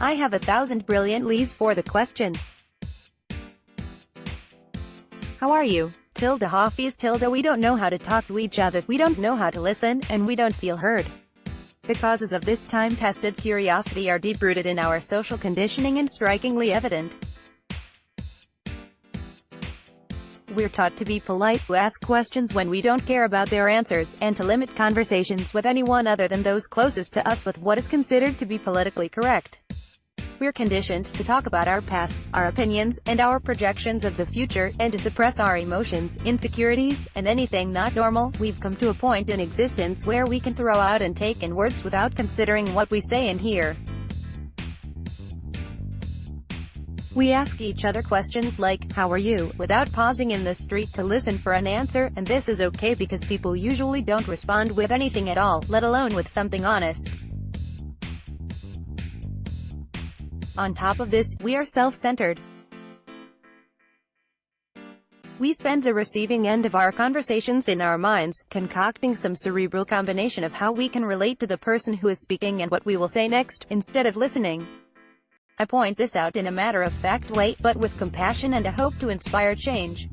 I have 1,000 brilliant lies for the question. How are you? Hafiz. We don't know how to talk to each other, we don't know how to listen, and we don't feel heard. The causes of this time-tested curiosity are deep-rooted in our social conditioning and strikingly evident. We're taught to be polite, to ask questions when we don't care about their answers, and to limit conversations with anyone other than those closest to us with what is considered to be politically correct. We're conditioned to talk about our pasts, our opinions, and our projections of the future, and to suppress our emotions, insecurities, and anything not normal. We've come to a point in existence where we can throw out and take in words without considering what we say and hear. We ask each other questions like, "How are you?" without pausing in the street to listen for an answer, and this is okay because people usually don't respond with anything at all, let alone with something honest. On top of this, we are self-centered. We spend the receiving end of our conversations in our minds, concocting some cerebral combination of how we can relate to the person who is speaking and what we will say next, instead of listening. I point this out in a matter-of-fact way, but with compassion and a hope to inspire change.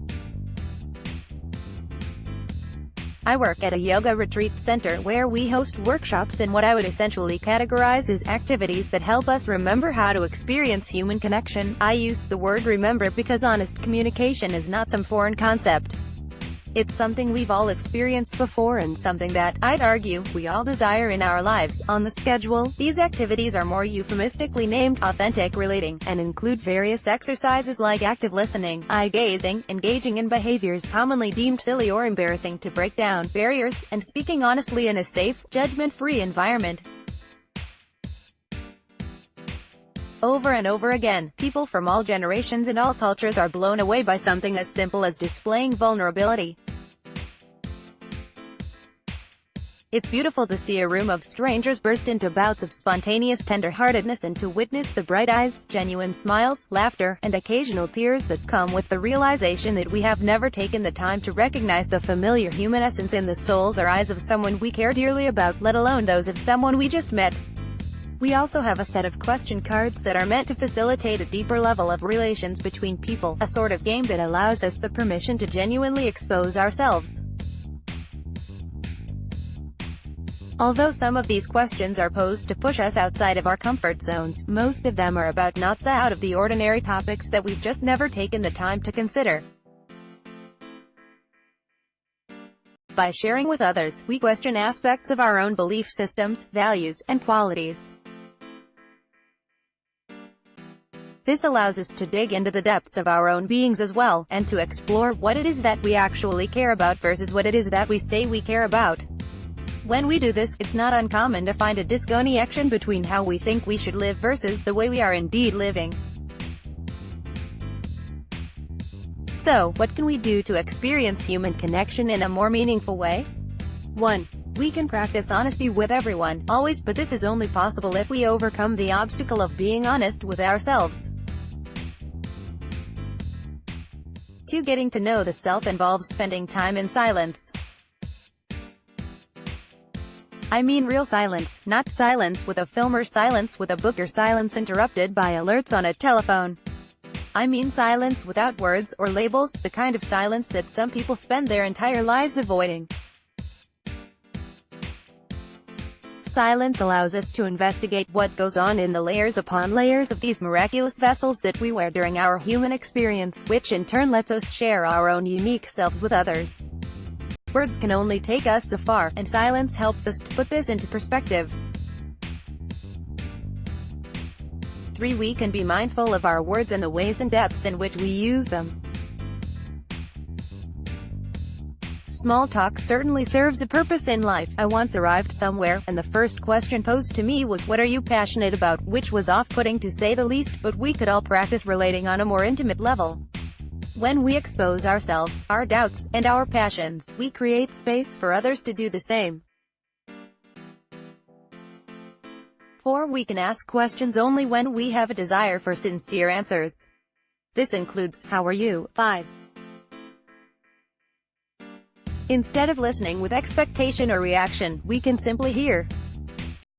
I work at a yoga retreat center where we host workshops in what I would essentially categorize as activities that help us remember how to experience human connection. I use the word remember because honest communication is not some foreign concept. It's something we've all experienced before and something that, I'd argue, we all desire in our lives. On the schedule, these activities are more euphemistically named authentic relating, and include various exercises like active listening, eye-gazing, engaging in behaviors commonly deemed silly or embarrassing to break down barriers, and speaking honestly in a safe, judgment-free environment. Over and over again, people from all generations and all cultures are blown away by something as simple as displaying vulnerability. It's beautiful to see a room of strangers burst into bouts of spontaneous tender-heartedness and to witness the bright eyes, genuine smiles, laughter, and occasional tears that come with the realization that we have never taken the time to recognize the familiar human essence in the souls or eyes of someone we care dearly about, let alone those of someone we just met. We also have a set of question cards that are meant to facilitate a deeper level of relations between people, a sort of game that allows us the permission to genuinely expose ourselves. Although some of these questions are posed to push us outside of our comfort zones, most of them are about not so out of the ordinary topics that we've just never taken the time to consider. By sharing with others, we question aspects of our own belief systems, values, and qualities. This allows us to dig into the depths of our own beings as well, and to explore what it is that we actually care about versus what it is that we say we care about. When we do this, it's not uncommon to find a disconnection between how we think we should live versus the way we are indeed living. So, what can we do to experience human connection in a more meaningful way? 1. We can practice honesty with everyone, always, but this is only possible if we overcome the obstacle of being honest with ourselves. 2. Getting to know the self involves spending time in silence. I mean real silence, not silence with a film or silence with a book or silence interrupted by alerts on a telephone. I mean silence without words or labels, the kind of silence that some people spend their entire lives avoiding. Silence allows us to investigate what goes on in the layers upon layers of these miraculous vessels that we wear during our human experience, which in turn lets us share our own unique selves with others. Words can only take us so far, and silence helps us to put this into perspective. 3. We can be mindful of our words and the ways and depths in which we use them. Small talk certainly serves a purpose in life. I once arrived somewhere, and the first question posed to me was, "What are you passionate about?" which was off-putting to say the least, but we could all practice relating on a more intimate level. When we expose ourselves, our doubts, and our passions, we create space for others to do the same. 4. We can ask questions only when we have a desire for sincere answers. This includes, "How are you?" 5. Instead of listening with expectation or reaction, we can simply hear.